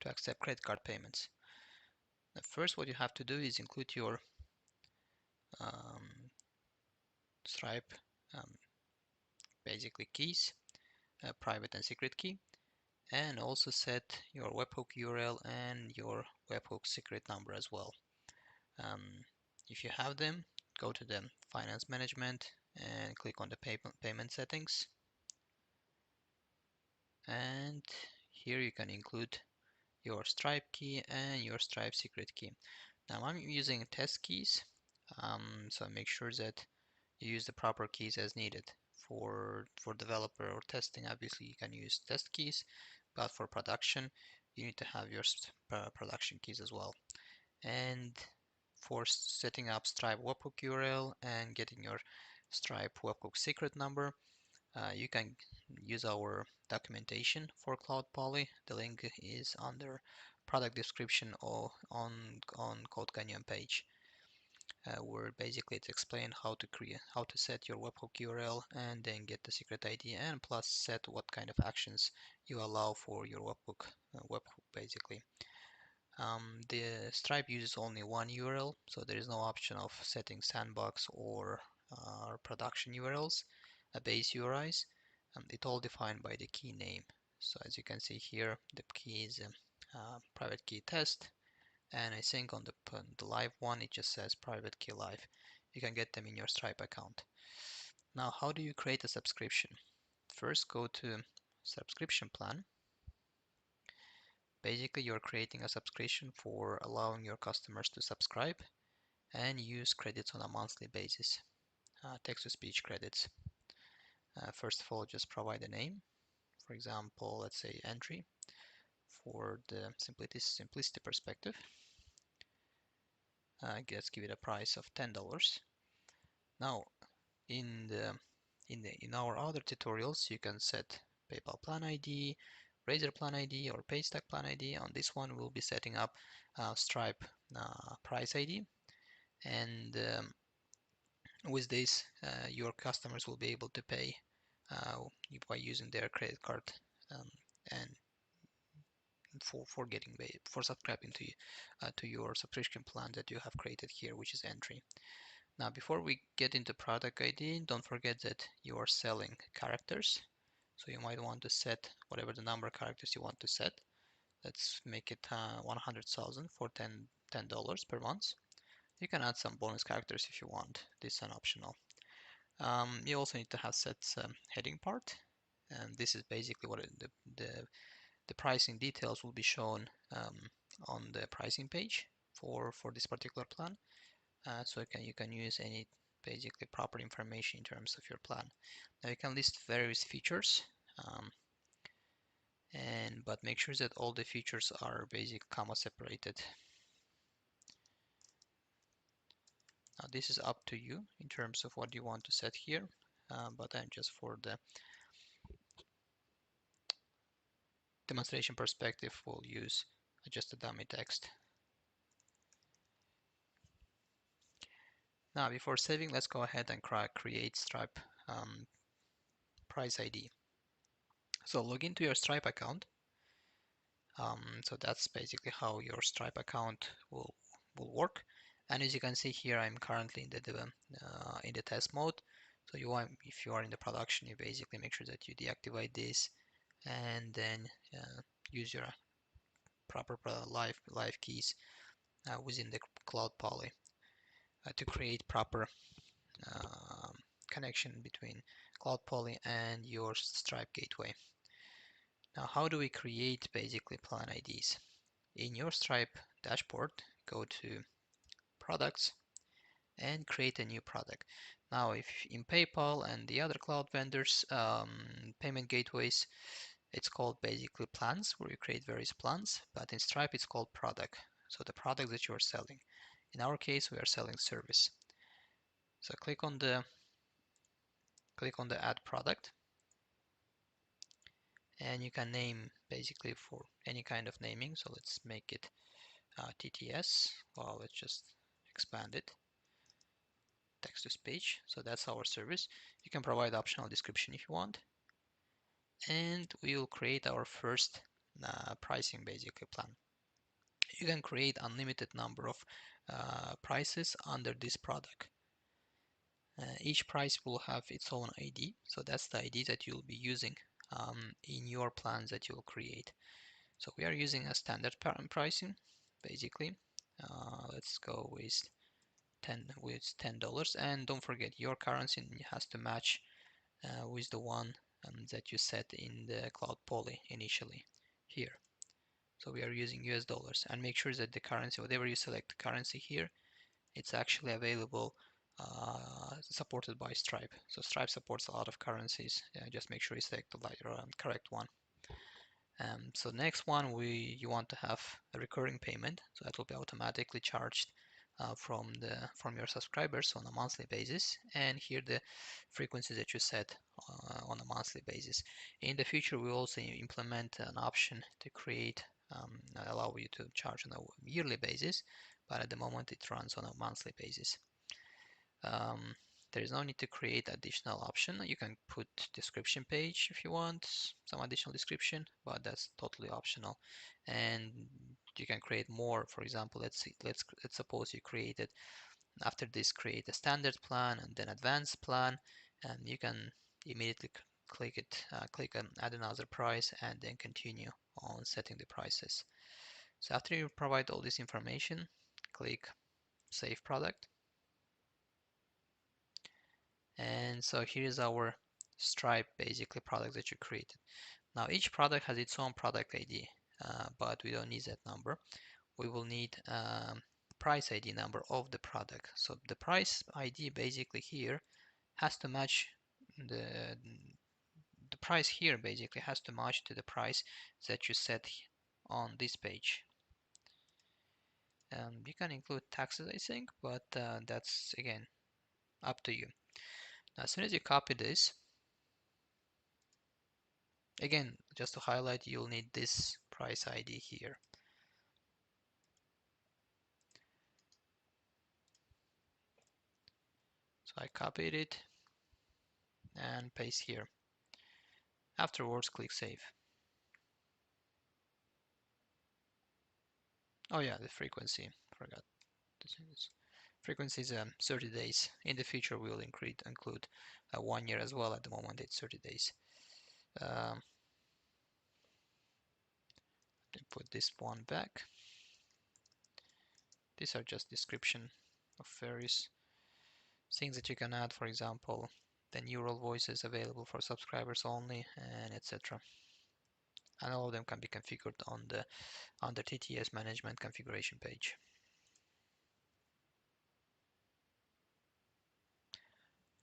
to accept credit card payments. Now, first, what you have to do is include your um, Stripe um, basically keys, private and secret key, and also set your webhook URL and your webhook secret number as well. Um, if you have them, go to the finance management and click on the payment settings, and here you can include your Stripe key and your Stripe secret key. Now I'm using test keys, so make sure that you use the proper keys as needed. For developer or testing, obviously you can use test keys, but for production you need to have your production keys as well. And for setting up Stripe webhook URL and getting your Stripe webhook secret number, you can use our documentation for Cloud Poly. The link is under product description or on Code Canyon page, where basically it's explained how to set your webhook URL and then get the secret ID, and plus set what kind of actions you allow for your webhook basically. The Stripe uses only one URL, so there is no option of setting sandbox or production URLs, base URIs. It's all defined by the key name. So as you can see here, the key is private key test, and I think on the live one it just says private key live. You can get them in your Stripe account. Now, how do you create a subscription? First, go to subscription plan. Basically, you're creating a subscription for allowing your customers to subscribe and use credits on a monthly basis, text-to-speech credits. First of all, just provide a name. For example, let's say entry for the simplicity perspective. Let's give it a price of $10. Now, in our other tutorials, you can set PayPal plan ID, Razer plan ID, or Paystack plan ID. On this one, we'll be setting up Stripe price ID, and with this, your customers will be able to pay by using their credit card, um, and for subscribing to your subscription plan that you have created here, which is entry. Now, before we get into product ID, don't forget that you are selling characters. So you might want to set whatever the number of characters you want to set. Let's make it 100,000 for $10 per month. You can add some bonus characters if you want. This is an optional. You also need to have set heading part, and this is basically what the pricing details will be shown on the pricing page for this particular plan. So you can use any basically proper information in terms of your plan. Now you can list various features, but make sure that all the features are basic comma separated. Now this is up to you in terms of what you want to set here, but I'm just for the demonstration perspective, we'll use just a dummy text. Now before saving, let's go ahead and create Stripe price ID. So log into your Stripe account. So that's basically how your Stripe account will work. And as you can see here, I'm currently in the test mode. So if you are in the production, you basically make sure that you deactivate this and then use your proper live keys within the Cloud Poly to create proper connection between Cloud Poly and your Stripe gateway. Now, how do we create basically plan IDs? In your Stripe dashboard, go to products and create a new product. Now, if in PayPal and the other cloud vendors payment gateways, it's called basically plans, where you create various plans, but in Stripe it's called product. So the product that you are selling. In our case, we are selling service. So click on the add product, and you can name basically for any kind of naming. So let's make it TTS. Well, let's just expand it. Text to speech. So that's our service. You can provide optional description if you want. And we will create our first pricing basically plan. You can create unlimited number of prices under this product. Each price will have its own ID, so that's the ID that you'll be using in your plans that you'll create. So we are using a standard pricing, basically. Let's go with $10, and don't forget your currency has to match with the one that you set in the Cloud Poly initially here. So we are using US dollars, and make sure that the currency, whatever you select currency here, it's actually available, supported by Stripe. So Stripe supports a lot of currencies. Just make sure you select the correct one. So next one, you want to have a recurring payment, so that will be automatically charged from your subscribers on a monthly basis, and here the frequency that you set on a monthly basis. In the future, we also implement an option to create allow you to charge on a yearly basis, but at the moment it runs on a monthly basis. There is no need to create additional option. You can put description page if you want some additional description, but that's totally optional. And you can create more. For example, let's suppose you created after this create a standard plan and then advanced plan, and you can immediately click add another price and then continue on setting the prices. So after you provide all this information, click save product. And so here's our Stripe basically product that you created. Now each product has its own product ID, but we don't need that number. We will need price ID number of the product. So the price ID basically here has to match the price here basically has to match to the price that you set on this page. You can include taxes, I think, but that's again up to you. Now, as soon as you copy this, again, just to highlight, you'll need this price ID here. So I copied it and paste here. Afterwards, click save. Oh yeah, the frequency, forgot to say this. Frequency is 30 days. In the future, we will include 1 year as well. At the moment, it's 30 days. Um, put this one back. These are just description of various things that you can add. For example, the neural voices available for subscribers only, and etc. And all of them can be configured on the TTS management configuration page.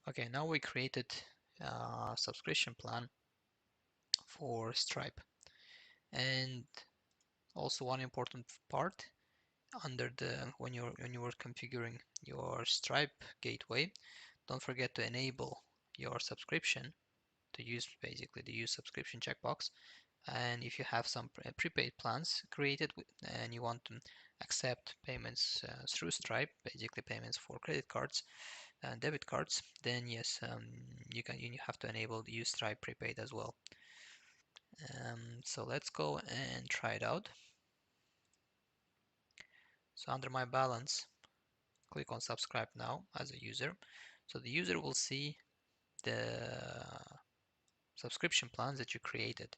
Okay, now we created a subscription plan for Stripe, and also one important part under the when you were configuring your Stripe gateway, don't forget to enable your subscription to use basically the use subscription checkbox. And if you have some prepaid plans created and you want to accept payments through Stripe, basically payments for credit cards and debit cards, then yes, you have to enable the use Stripe prepaid as well. So let's go and try it out. So under my balance, click on subscribe now as a user. So the user will see the subscription plans that you created,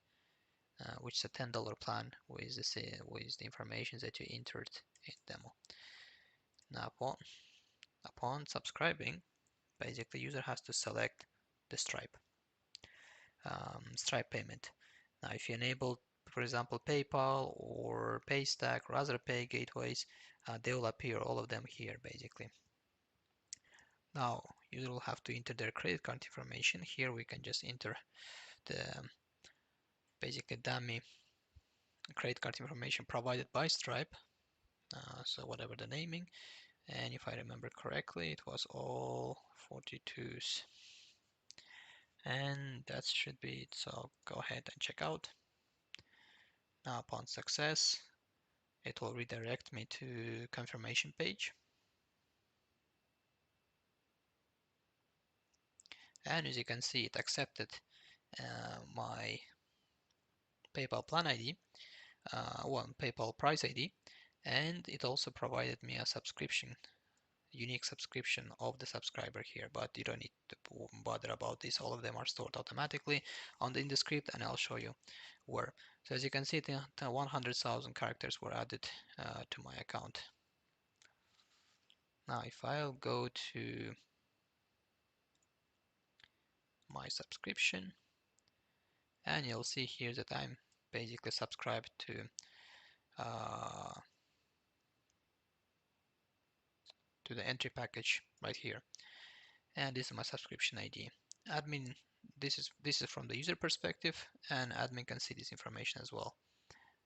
which is a $10 plan with the information that you entered in demo. Now upon subscribing, basically user has to select the Stripe payment. Now if you enable, for example, PayPal or Paystack or other pay gateways, they will appear, all of them here basically. Now user will have to enter their credit card information. Here we can just enter the basically dummy credit card information provided by Stripe. So whatever the naming, and if I remember correctly, it was all 42s. And that should be it. So go ahead and check out. Now upon success, it will redirect me to confirmation page. And as you can see, it accepted my PayPal plan ID, one PayPal price ID, and it also provided me a subscription, unique subscription of the subscriber here, but you don't need to bother about this. All of them are stored automatically in the script, and I'll show you where. So as you can see, the 100,000 characters were added to my account. Now if I'll go to my subscription, and you'll see here that I'm basically subscribed uh, to the entry package right here, and this is my subscription ID. Admin, this is from the user perspective, and admin can see this information as well.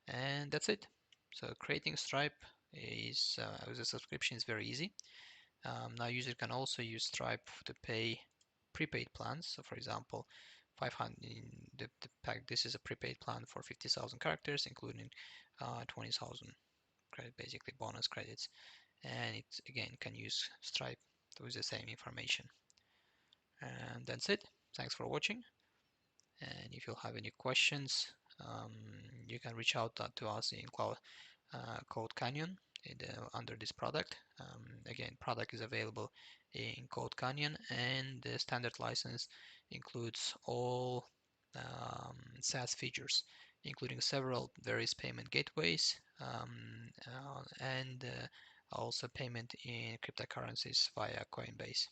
And that's it. So creating Stripe is with a subscription is very easy. Now user can also use Stripe to pay prepaid plans. So for example, 500 in the pack. This is a prepaid plan for 50,000 characters, including 20,000 credit, basically bonus credits. And it again can use Stripe with the same information. And that's it. Thanks for watching. And if you have any questions, you can reach out to us in CodeCanyon under this product. Again, product is available in CodeCanyon, and the standard license includes all SaaS features, including several various payment gateways and also payment in cryptocurrencies via Coinbase.